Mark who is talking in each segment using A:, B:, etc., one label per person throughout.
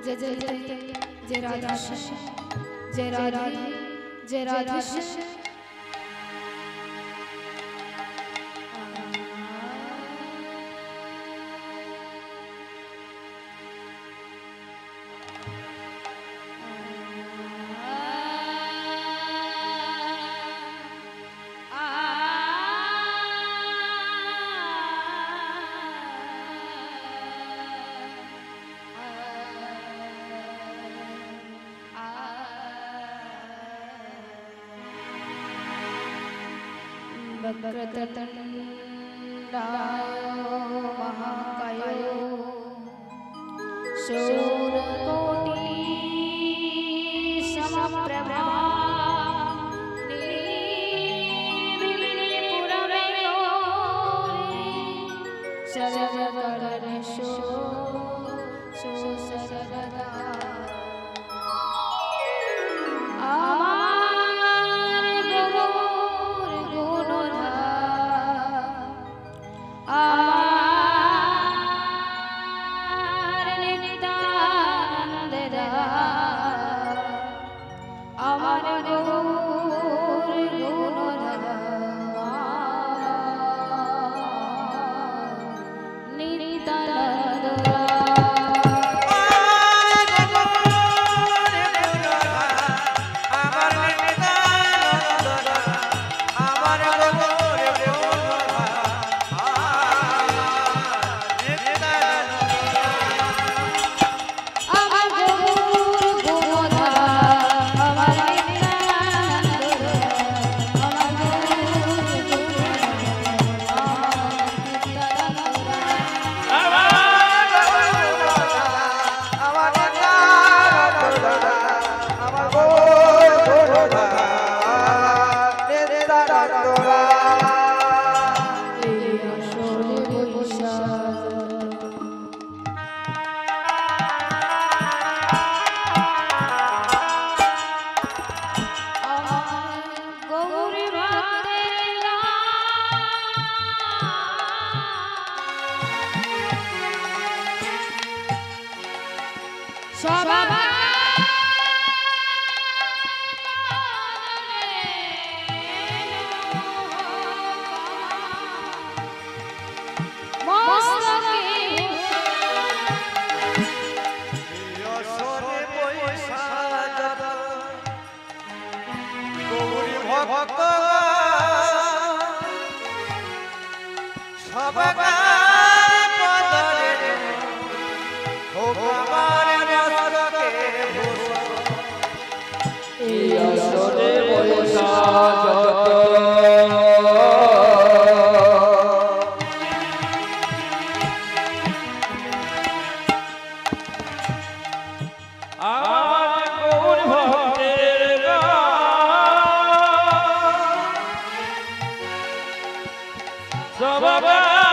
A: जय जय जय जय राधा जय राधा जय राधा वक्रतुण्डाय महाकाय शूरकोटि समप्रभा सर्वकर्णेषु सर्वदा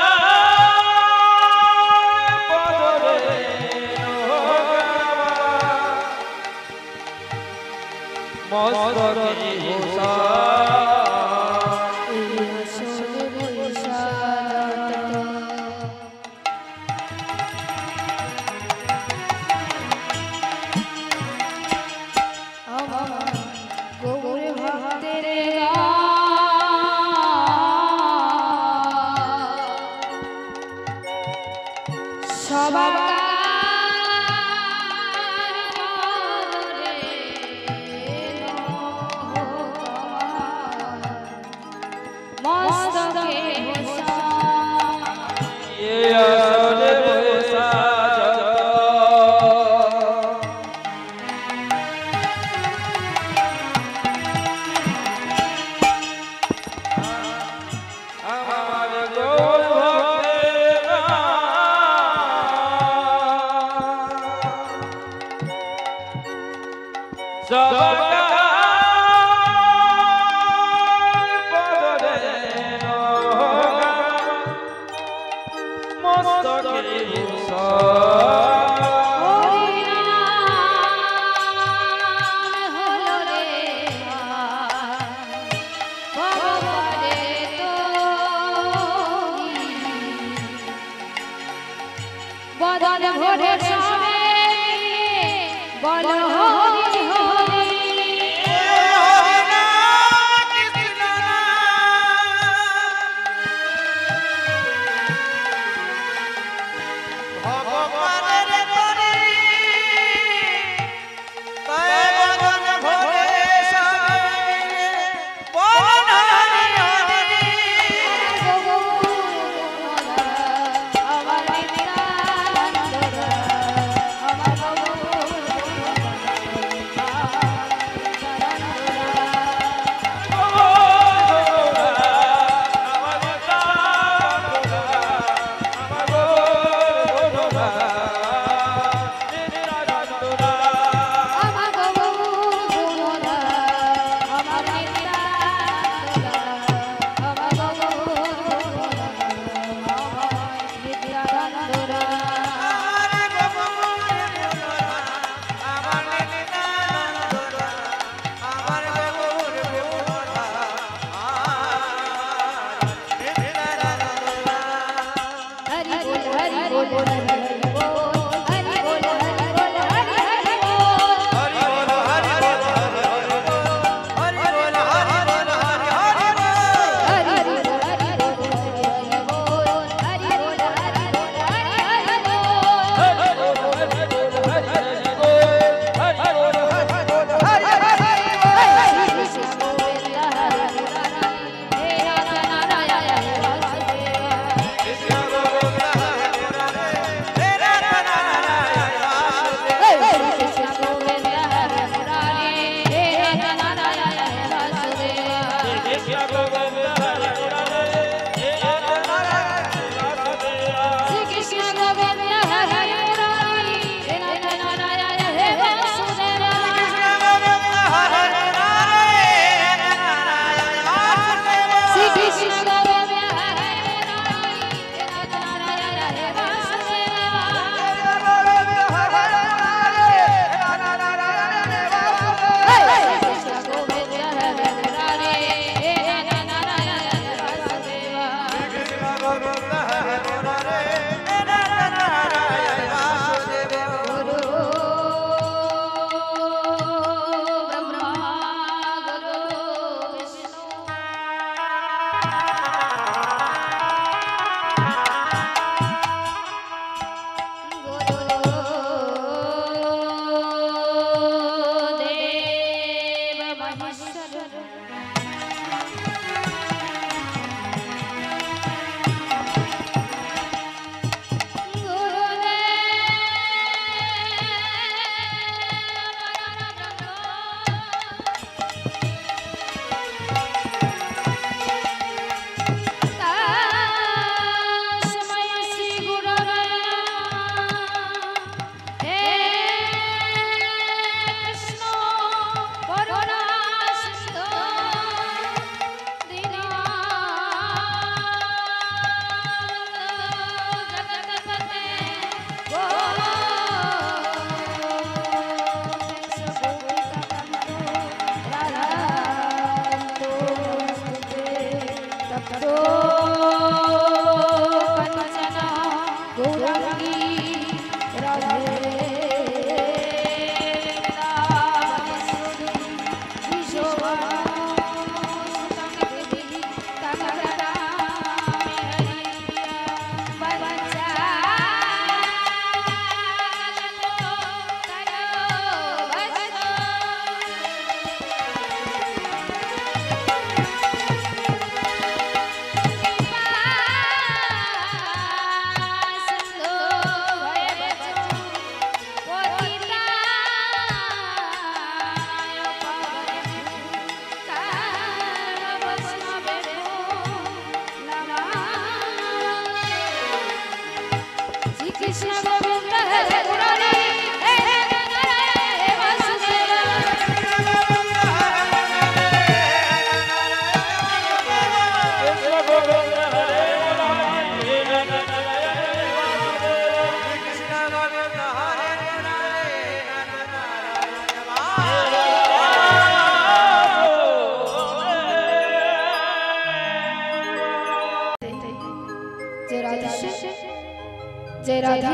A: जय राधा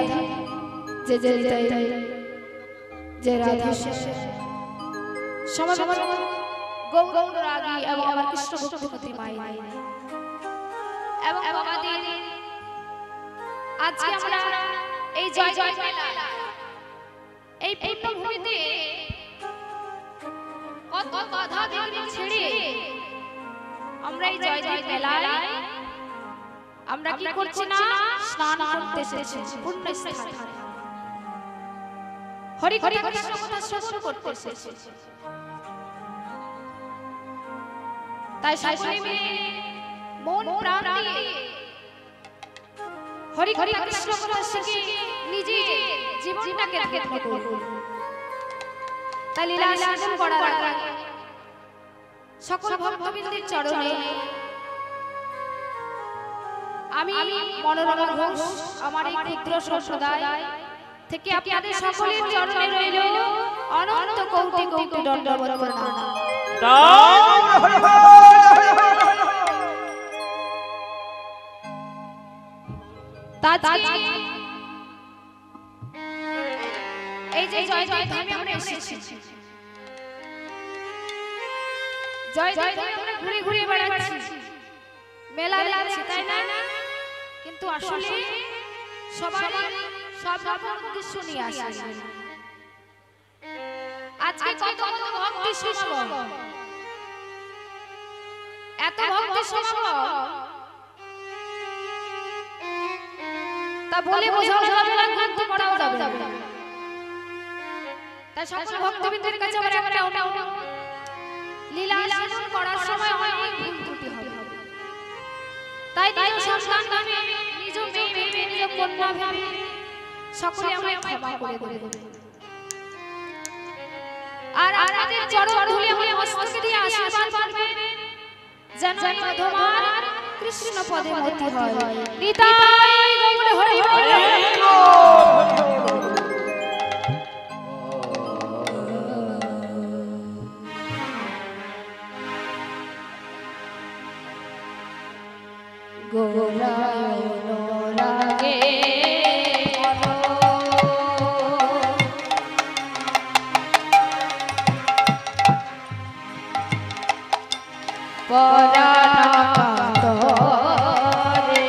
A: जय जय जय जय राधा समस्त गौर रागी এবং আমার কৃষ্ণ ভক্তি মাই এবং আমাদের আজকে আমরা এই জয় জয় মেলা এই পূর্ণভূমিতে কত বাধা বিঘ্ন ছেড়ে আমরা এই জয় জয় মেলায় আমরা কি করছি না স্নান করতে এসেছি পূর্ণ স্থানে হরি কথা কৃষ্ণ কথা শ্রবণ করতে এসেছি তাই সকলে মিলে মন প্রাণ দিয়ে হরি কথা কৃষ্ণ কথা শিখে নিজে জীবনটাকে ধন্য করুন তাই লীলা সাধন করার আগে সকল ভক্তবৃন্দের চরণে আমি মনোরমা ঘোষ আমার এই ক্ষুদ্র সম্প্রদায় থেকে আপনাদের সকলের চরণে রইল অনন্ত কোটি কোটি দণ্ডবত প্রণাম। এই যে জয় জয় ধামে আমরা এসেছি জয় জয় ধামে আমরা ঘুরে ঘুরে বেড়াচ্ছি মেলা লাগছে তাই না কিন্তু আসলে সবাই সব রকম উদ্দেশ্য নিয়ে আসে আজকে কত কত ভক্তি সমাগম এত ভক্তি সমাগম তা বলে বোঝানো যাবে না গ্রন্থ পড়াও যাবে না তাই সকল ভক্তবৃন্দের কাছে আমার একটা অনুরোধ লীলা সাধন করার সময় অনেক ভুল ত্রুটি হবে তাই নিজ সন্তান ভাবে নিজ মেয়ে ভেবে নিজ কন্যা ভেবে সকলে আমায় ক্ষমা করে দেবে আর আপনাদের চরণ ধুলি আমার মস্তকে দিয়ে আশীর্বাদ করবেন যেন তোমার কৃষ্ণ পদে মতি হয় নিতাই গৌর হরি হরি গোরায়ণ রাগে পরাণাকান্তরে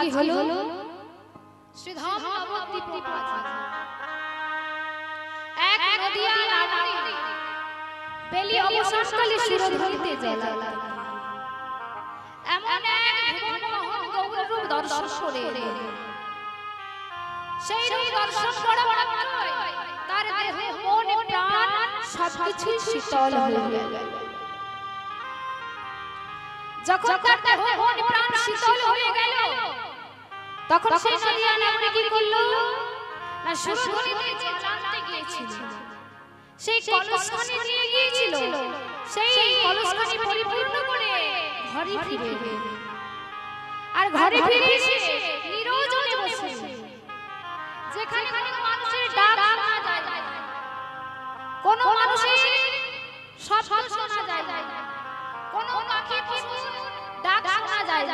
A: কি হলো শ্রীধাম নবদ্বীপ এক নদিয়া নাগরী বেলি অবসরকালে সুরধরিতে জ্বলা এমন এক ভুবনমোহন গৌররূপ দর্শন করে সেই রূপ দর্শন করা মাত্রই তার দেহ মন প্রাণ সবকিছু শীতল হয়ে গেল। যখন তার দেহ মন প্রাণ শীতল হয়ে গেল তখন সেই নদিয়া নাগরী কি করল না সুরধরিতে যে জানতে গিয়েছিল সেই কলসখানি নিয়ে গিয়েছিল সেই কলসখানি পরিপূর্ণ করে ঘরে ফিরে গেল। আর ঘরে ফিরে এসে নিরজনে বসে যেখানে কোনো মানুষের ডাক শোনা যায় কোনো মানুষের শব্দ শোনা যায় কোনো পাখি পশুর ডাক শোনা যায়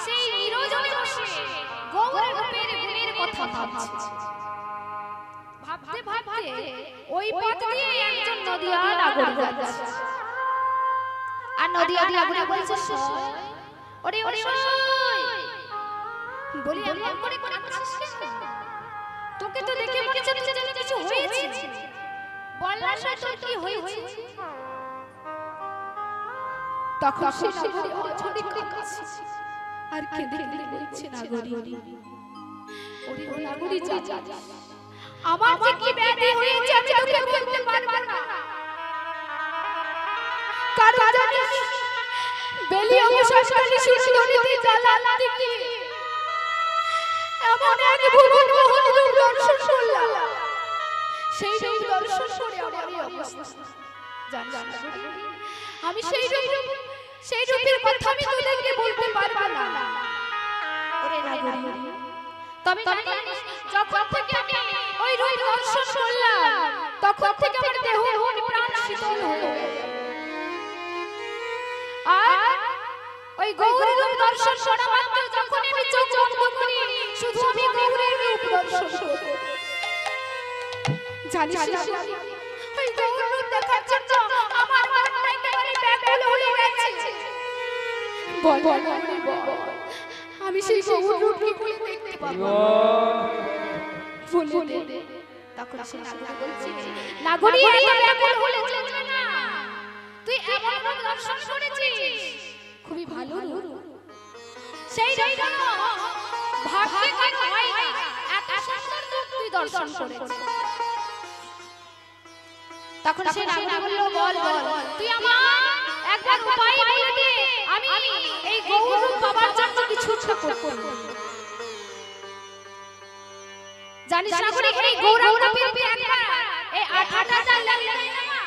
A: সেই নিরজনে বসে গৌর রূপের গুণের কথা ভাবছে। ভাবতে ভাবতে ওই পথ দিয়ে একজন নদিয়া নাগরী যাচ্ছে আর নদিয়া নাগরী বলছে ওরে ওরে বলি এমন করে কাঁদছিস কেন? তোকে তো দেখে মনে হচ্ছে যেন কিছু হয়েছে, বল না তোর কি হয়েছে? তখন সে নাগরী অঝরে কাঁদছে আর কেঁদে কেঁদে বলছে নাগরী ওরে ও নাগরী যা আমার যে কি ব্যাধি হয়েছে আমি তোকে বলতে পারবো না। কারণ জানিস বেলি অবসরকালে সুরধরিতে জ্বালা দিকে এমন এক ভুবন মোহন রূপ দর্শন করলাম সেই রূপ দর্শন করে আমার এই অবস্থা জান আমি সেই রূপের কথা আমি তোদেরকে বলতে পারবো না। ওরে নাগরী তবে জানিস যখন থেকে আমি ওই রূপ দর্শন করলাম তখন থেকে আমার দেহ মন প্রাণ শীতল হয়ে গেল। আর ওই গৌরের রূপ দর্শন করা মাত্র যখন আমি চোখ বন্ধ করি শুধু আমি গৌরের রূপ দর্শন করি। জানিস ওই গৌরের রূপ দেখার জন্য আমার মনটা একেবারে ব্যাকুল হয়ে গেছে। বল আমি সেই গৌরের রূপ কি করে দেখতে পাবো বলে দে। তখন সে নাগরী বলছে নাগরী এত ব্যাকুল হলে চলবে না, তুই এমন রূপ দর্শন করেছিস খুবই ভালো রূপ, সেই জন্য ভাগ্যে কেন হয় না এত সুন্দর রূপ তুই দর্শন করেছিস। তখন সে নাগরী বলল বল তুই আমার একবার উপায় বলে দে, আমি এই গৌর রূপ পাবার জন্য কিছু করতে। জানিস নাগরী এই গৌর রূপের একবার এই ৮০০০ লাগলে না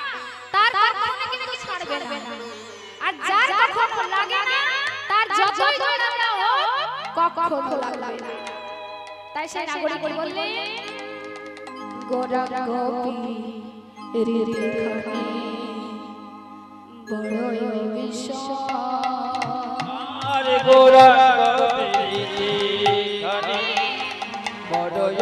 A: তার কখনো কিন্তু ছাড়বে না, আর যার কখনো লাগে না তার যতই ঝগড়া হোক কখনো লাগবে না। তাই সেই নাগরী বললে গোরা গোপী রিরিখানি বড়ই বিষয়
B: আরে গোরা গোপী রিরিখানি বড়ই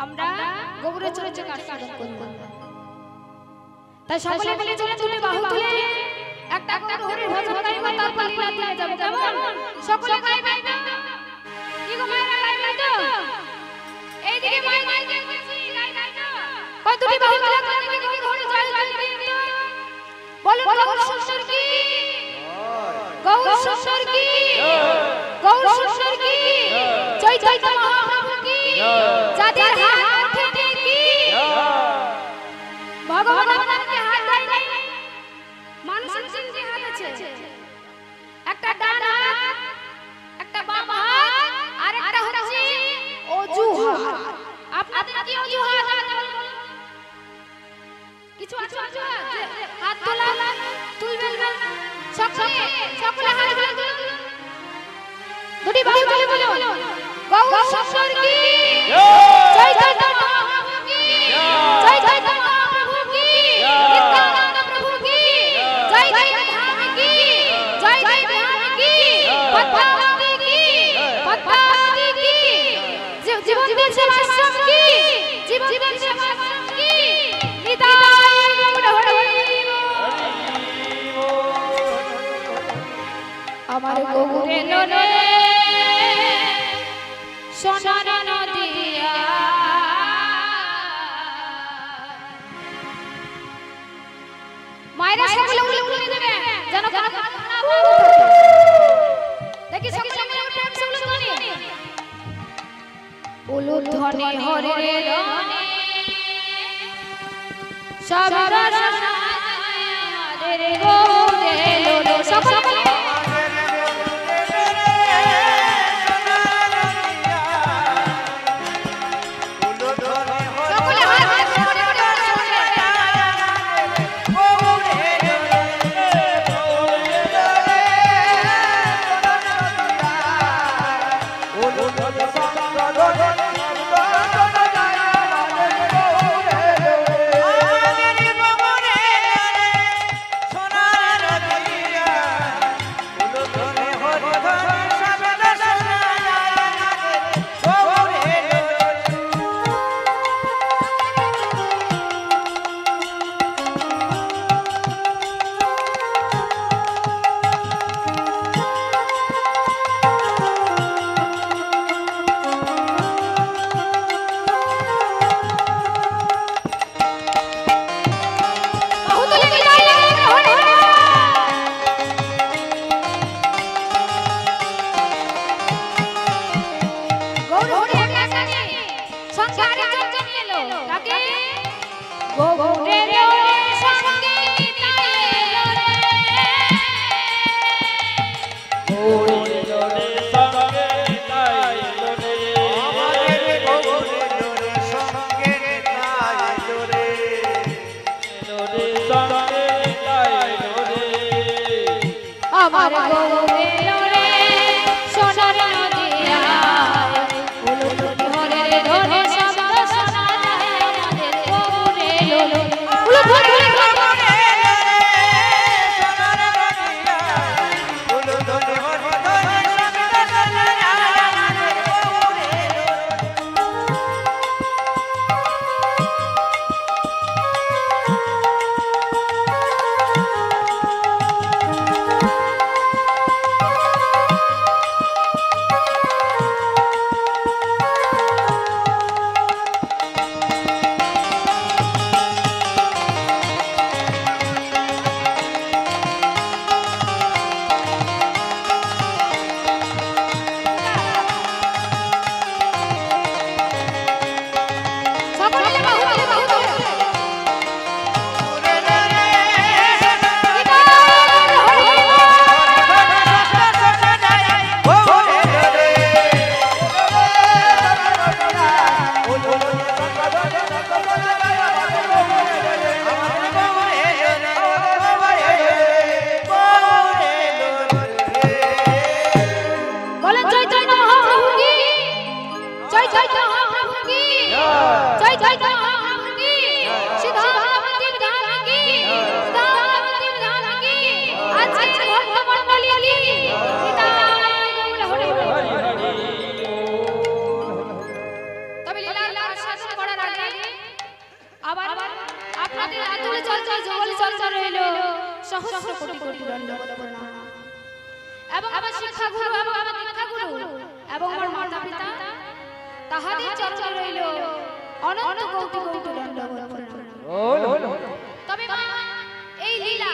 A: আমরা গৌরের চরিত্রে কাজ সাধন করব। তাই সকলে মিলে চলে তুলে বাহু তুলে একটা গৌর হরির ভজন গাইব, তারপর লীলা দিয়ে যাব। কেমন? সকলে গাইবে না? কি গো মায়েরা গাইবে তো? এইদিকে মাই গাইতে বলছি, গাই না। কই দুটি বাহু তুলে কোনদিকে গৌর হরি জয় গাইবে তো? বলুন গৌর সুন্দর কি? গৌর সুন্দর কি? গৌর সুন্দর কি? চৈতন্য মহাপ্রভু কি? যাদের হাত ওঠেনি কি? ভগবান আপনাকে হাত দেয় নাই, মানুষের চিন্তে হাত আছে। একটা ডান হাত, একটা বাম হাত, আর একটা হচ্ছে অজু হাত। আপনাদের কি অজু হাত? কিছু আছে অজু হাত? হাত তোলা তুলবেন না, সকলে সকলে হাত তুলে দুটি বাহু তুলে বলো গৌর সুন্দর কি? চৈতন্য মহাপ্রভু কি? চৈতন্য মহাপ্রভু কি? নিত্যানন্দ প্রভু কি? জয় জয় ধাম কি? জয় জয় ধাম কি? পদ্মাবতী কি? পদ্মাবতী কি? জীবন সেবা আশ্রম কি? জীবন সেবা আশ্রম কি? নিতাই গৌর হরি আমার গৌরে লোরে সোনার নদিয়া মায়েরা সকলে উলে উলে দেবে যেন কোনো না দেখি সকলে মিলে উঠে সকলে বলি উলুধ্বনি হরে রনে সবার আমাদের গৌরে লোরে সকলে আমার গৌরে লোরে সোনার নদিয়া উলুধ্বনি হরে ধরে শব্দ শোনা যায় আমাদের গৌরে লোরে উলুধ্বনি সোনার নদিয়া উলুধ্বনি হরে ধরে শব্দ শোনা যায় আমাদের গৌরে তবে লীলার সাথে আবার আপনাদের আতুল চর্চা জগল চর্চা রইল সহস্র কোটি কোটি দণ্ডবত প্রণাম। এবং আমার শিক্ষা গুরু এবং আমার দীক্ষা গুরু এবং আমার মাতা পিতা তাহাদের চর্চা রইল অনন্ত কোটি কোটি দণ্ডবত প্রণাম। তবে মা এই লীলা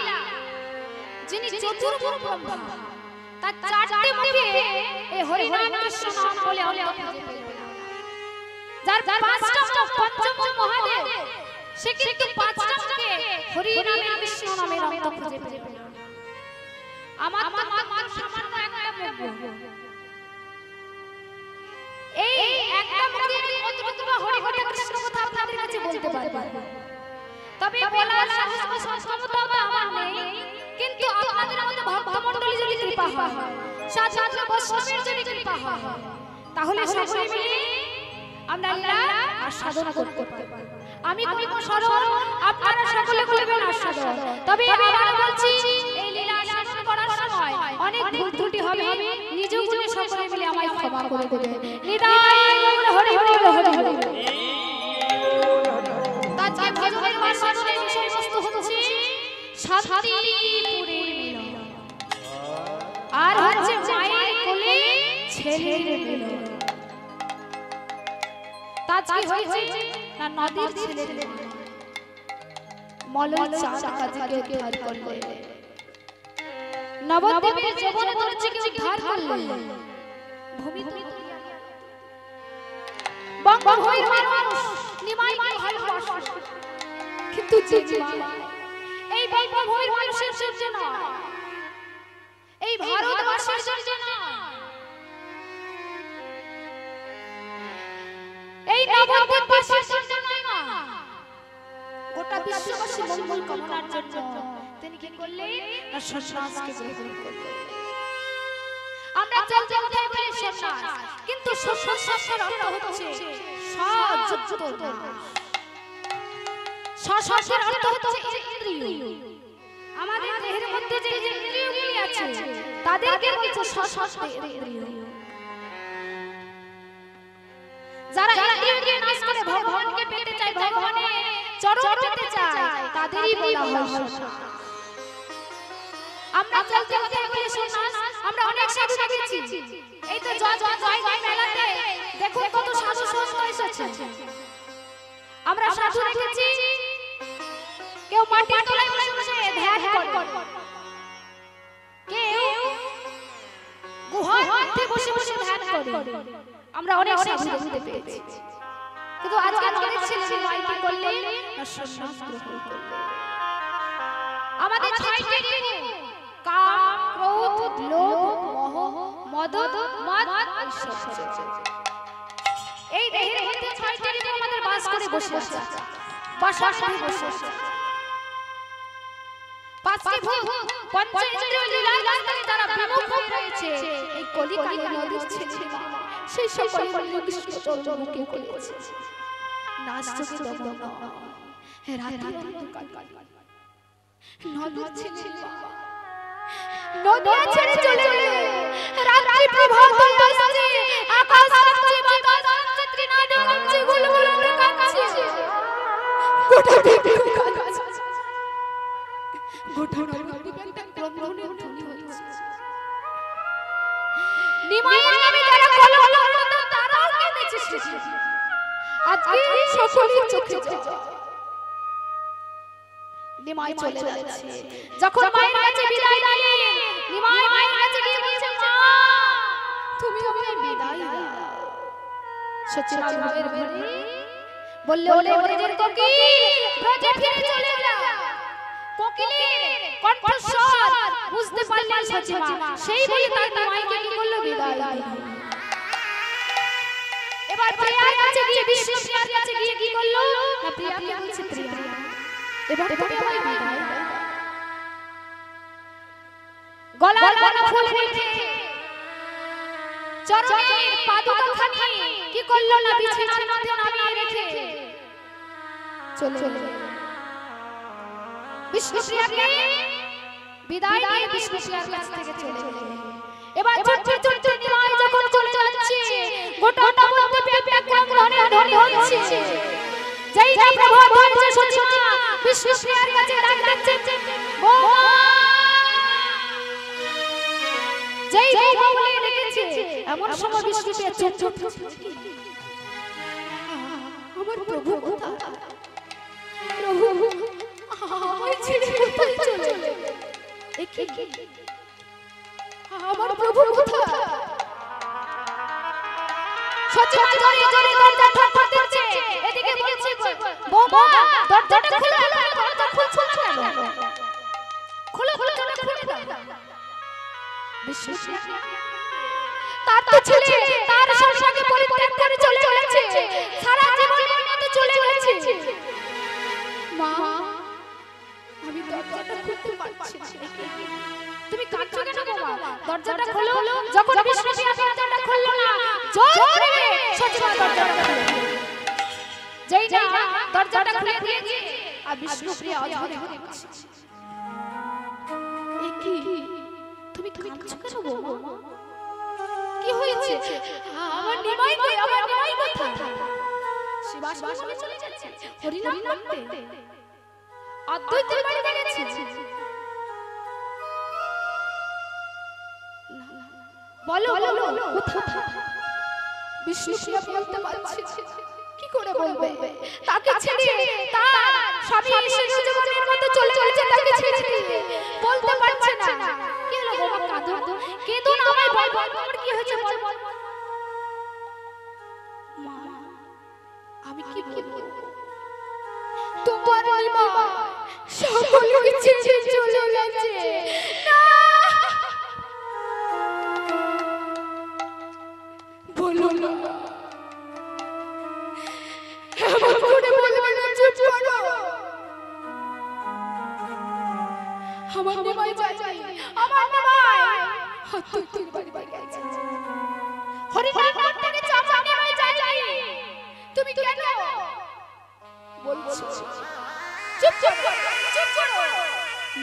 A: যিনি চতুর্মুখ ব্রহ্মা তার চারটি মুখে এই হরি নাম কৃষ্ণ নাম বলে অন্ত খুঁজে পেল না। যার পাঁচটা মুখ পঞ্চমুখ মহাদেব সে কিন্তু পাঁচটা মুখে হরি নামে কৃষ্ণ নামের অন্ত খুঁজে পেল না। আমার মাত্র সামান্য একটা মুখ, এই একটা মুখে কতটুকু হরি হরি কৃষ্ণ কথা আপনাদের কাছে বলতে পারবো, তবে বলার সাহস বা সক্ষমতা আমার নেই। কিন্তু আপনাদের মধ্যে ভক্তমণ্ডলী যদি কৃপা হয়, সাধারণ বৈষ্ণবের যদি কৃপা হয়, তাহলে সকলে মিলে আমরা লীলা আস্বাদন করতে পারবো। আমি করিব স্মরণ, আপনারা সকলে করবেন আস্বাদন। তবে আবার বলছি, এই লীলা আস্বাদন করার সময় অনেক ভুল ত্রুটি হবে, নিজ গুণে সকলে মিলে আমায় ক্ষমা করে দেবেন। নিতাই গৌর হরি হরি হরি হরি। তাজকে ভজনের ভাষণের বিষয়বস্তু হচ্ছে শান্তিপুরের মিলন, আর হচ্ছে মায়ের কোলে ছেলের মিলন। তাজকে হয়েছে না নদীর ছেলের মিলন, মলয় চাঁদ কাজকে উদ্ধার করলে, নবদ্বীপের যমুনা তরুণীকে উদ্ধার করলে, ভূমি বঙ্গভূমির মানুষ নিমাইকে ভালোবাসে, কিন্তু এই বঙ্গভূমির মানুষের জন্য না, এই ভারতবর্ষের জন্য না, এই নবদ্বীপবাসীর জন্য না, গোটা বিশ্ববাসীর মঙ্গল কামনার জন্য তিনি কি করলেন না সন্ন্যাসকে গ্রহণ করলেন। আমরা চলতে কোথায় বলি সন্ন্যাস, কিন্তু সন্ন্যাস শব্দের অর্থ হচ্ছে সযুক্ত দাস। সশস্ত্রের অর্থ হচ্ছে ইন্দ্রিয়। আমাদের দেহের মধ্যে যে ইন্দ্রিয়গুলি আছে তাদেরকে বলছে সশস্ত্র ইন্দ্রিয়। যারা ইন্দ্রিয়কে নাশ করে ভগবানকে পেতে চায়, ভগবানের চরণ পেতে চায়, তাদেরই বলা হয় সন্ন্যাস। আমরা চলতে কোথায় বলি সন্ন্যাস, আমরা অনেক সাধু দেখেছি। এই তো জয় মেলাতে দেখুন কত সাধু সন্ত এসেছে। আমরা সাধু দেখেছি কেউ মাটির তলায় বসে বসে ধ্যান করে, কেউ গুহার মধ্যে বসে বসে ধ্যান করে। আমরা অনেক সাধু দেখতে পেয়েছি, কিন্তু আজকে নদীর ছেলে মাইকে করলে না সন্ন্যাস গ্রহণ করলে। আমাদের ছয়টি গুণ কাম, ক্রোধ, লোভ, মোহ, মদ, মদ, ঐশ্বর্য, এই দেহের মধ্যে ছয়টি গুণ আমাদের বাস করে বসে আছে, বসে আছে। পাঁচটি ভূত পঞ্চ ইন্দ্রিয় লীলা রাস্তায় তারা বিমুখ হয়ে রয়েছে। এই কলিকালে নদীর ছেলে সেই সকল কৃষ্ণ চরণ মুখে করেছে নাচ চোখে দমন রাতে অন্ধকার নদীর ছেলে নদিয়া ছেড়ে চলে রাত্রি প্রভাত আসছে, আকাশ কাঁপছে, বাতাস কাঁপছে, ত্রিনাদ কাঁপছে, গুলগুল কাঁপছে, গোটা ভিক্ষু কাঁপছে, গোটা নবদ্বীপে একটা ক্রন্দনের ধ্বনি হচ্ছে। নিমাইয়ের নামে যারা কলহ করত তারাও কেঁদেছে। আজকে সকলের চোখে জল। নিমাই চলে যাচ্ছে, যখন মায়ের কাছে বিদায় দিলেন, নিমাই মায়ের কাছে গিয়ে বলছে, মা তুমি আমায় বিদায় দাও। সত্যি মায়ের ঘরে বললে, ওলে ব্রজের কোকিল, ব্রজে ফিরে চলে যাও। কোকিলের কণ্ঠস্বর বুঝতে পারলেন সচিমা, সেই বলে তার নিমাইকে কি করলো বিদায় দিল। এবার প্রিয়ার কাছে গিয়ে, বিষ্ণুপ্রিয়ার কাছে গিয়ে কি করলো না প্রিয়াকে বলছে, প্রিয়া এবার তুমি আমায় বিদায় দাও। গলার ফুল রেখে চরণের পাদুকাখানি কি করলো না বিছানার মধ্যে নামিয়ে রেখে চলে গেল। বিষ্ণুপ্রিয়াকে বিদায় দিয়ে বিষ্ণুপ্রিয়ার কাছ থেকে চলে গেল। এবার ছোট নিমাই যখন চলে যাচ্ছে, গোটা নবদ্বীপে ব্যাকুল ধনে ধনে হচ্ছে। যেই না প্রভু ধরছে সচিমা বিষ্ণুপ্রিয়ার কাছে ডাক দিচ্ছে বৌমা যেই বৌমা বলে ডেকেছে এমন সময় বিষ্ণুপ্রিয়া চোখ চোখ আমার প্রভু কোথায় প্রভু আমায় ছেড়ে কোথায় চলে একে আমার প্রভু কোথায় সচিমা জড়িয়ে জড়িয়ে দরজা ঠক দিচ্ছে এদিকে বলছি বৌমা দরজাটা খুলে দাও দরজা খুলছো না কেন খুলে দরজাটা খুলে দাও বিশ্বপ্রিয়া তার তো ছেলে তার সংসারকে পরিত্যাগ করে চলে গেছে সারা জীবনের মতো চলে গেছে মা আমি দরজাটা খুলতে পারছি না তুমি কাঁদছো কেন বাবা দরজাটা খোলো যখন বিশ্বপ্রিয়া দরজাটা খুললো না জোর করে সচিমা দরজাটা খুলে যেই না দরজাটা খুলে দিয়েছে আর বিষ্ণুপ্রিয়া অঝরে কাঁদছে কি তুমি কাঁদছো কেন বাবা কি হয়েছে আমার নিমাই কোথায় শিবাশ্রমে চলে যাচ্ছে হরিনাম করতে অদ্বৈতের বাড়িতে গেছে বলো কোথায় বিষ্ণুপ্রিয়া বলতে পারছে কি করে বলবে তাকে ছেড়ে তার স্বামী শিশুজীবনের মতো চলে গেছে তাকে ছেড়ে বলতে পারছে না কি হলো বাবা কাঁদো কেঁদো না আমায় বল তোমার কি হয়েছে বল মা আমি কি বলবো তোমার মা সকলকে ছেড়ে চলে গেছে না বলো না এমন করে বলবে না চুপ করো আমার নিমাই যায় আমার নিমাই হত্যুর বাড়ি গেছে হরিনাম করতে গেছে আমার নিমাই যায় তুমি কেন বলছো চুপ করো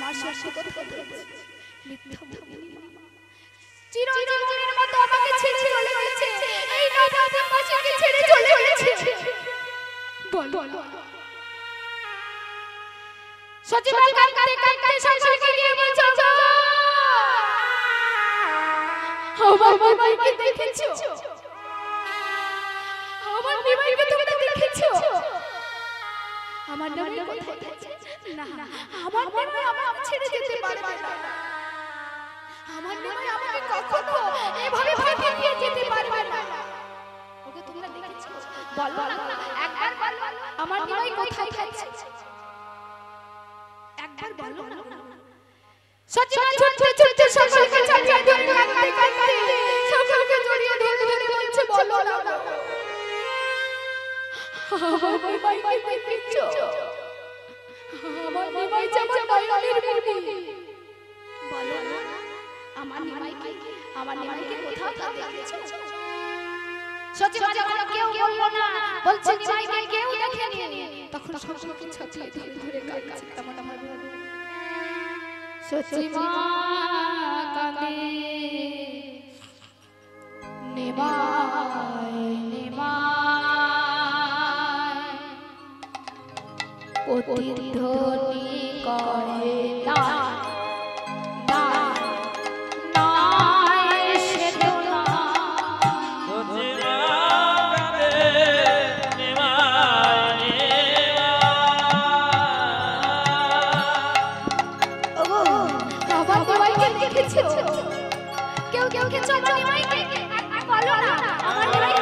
A: মার সাথে কথা বলছে মিথ্যা বলিনি চিরঞ্জীবনের মতো আমাকে ছেড়ে চলে গেছে এই নবদ্বীপ মাসিকে ছেড়ে চলে গেছে বল সচিমা কাঁদতে কাঁদতে সংসারকে গিয়ে বলছো আমার নিমাইকে দেখেছো আমার নিমাইকে তোমরা দেখেছো আমার নিমাই কোথায় গেছে না আমার নিমাই আমাকে ছেড়ে যেতে পারবে না আমার নিমাই আমাকে কখনো এভাবে ফেলে দিয়ে যেতে পারবে না ওকে তোমরা দেখেছো বলো না একবার বলো আমার নিমাই কোথায় গেছে একবার বলো না সচিমা ছুটতে সকলকে ছাড়িয়ে ধরে কাঁদতে সকলকে জড়িয়ে ধরে বলছে বলো না আমার নিমাইকে দেখেছো আমার নিমাই যেমন নয়নের মণি বলো না আমার নিমাইকে কোথাও দেখেছো সচিমা যখন কেউ বললো না বলছে নিমাইকে কেউ দেখেনি তখন সকলকে ছাড়িয়ে ধরে কাঁদছে কেমন আমার সচিমা কাঁদে নিমাই প্রতিধ্বনি করে না কেউ কিছু আমার নিমাইকে বলো না আমার নিমাই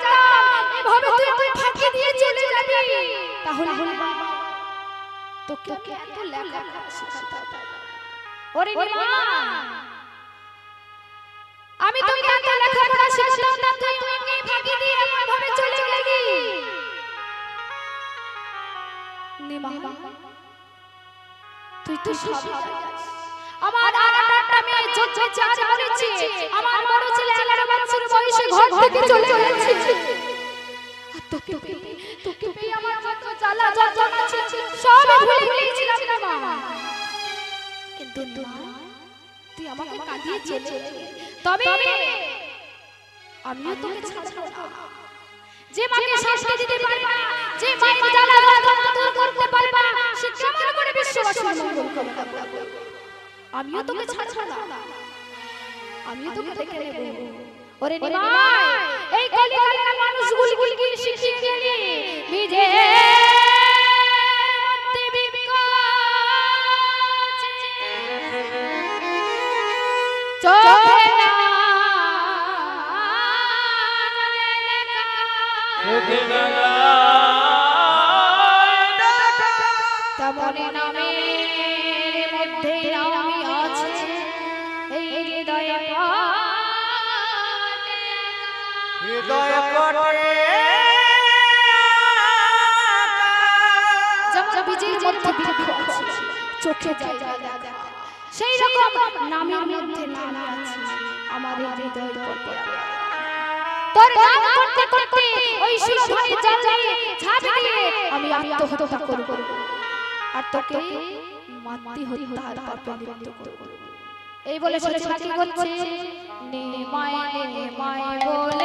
A: জানতাম এভাবে তুই ফাঁকি দিয়ে চলে যাবি তাহলে তোকে এত লেখাপড়া শেখাতাম। ওরে নিমা, আমি তোকে এত লেখাপড়া শেখাতাম না, তুই আমাকে ফাঁকি দিয়ে এভাবে চলে গেলি। নিমা, তুই তো সব জানিস। আমার আর একটা মেয়ে জজ্জে চার মরেছে, আমার বড় ছেলে 11 বছর বয়সে ঘর থেকে চলে গেছে। আর তোকে পেয়ে আমার যত জ্বালা যন্ত্রণা ছিল সব ভুলে গিয়েছিলাম না মা। কিন্তু তুই আমাকে কাঁদিয়ে চলে গেলি, তবে আমিও তোকে ছাড়ব না। যে মাকে শাস্তি দিতে পারে না, যে মায়ের জ্বালা যন্ত্রণা দূর করতে পারে না, সে কেমন করে বিশ্ববাসীর মঙ্গল কামনা করবে? আমিও তোকে ছাড়ব না, আমিও তোকে দেখে নেব। ওরে নিমাই, এই কলিকালের মানুষগুলিকে শিখিয়ে দিলি বিজে মতে বিকাছে চোখে না তেমনি নামের মধ্যে আমি আছি এই হৃদয়ে
B: হৃদয় কোটে
A: যেমন বীজের মধ্যে বৃক্ষ আছে, চোখে যায় দেখা, সেই রকম নামের মধ্যে নাম আছে আমার এই হৃদয় কোটে। তোর নাম করতে করতে ওই সুরধনের জালে ঝাঁপ দিয়ে আমি আত্মহত্যা করব, আর তোকে মাতৃ হত্যার পাপে লিপ্ত করব। এই বলে সে কি করছে, নে মায় বলে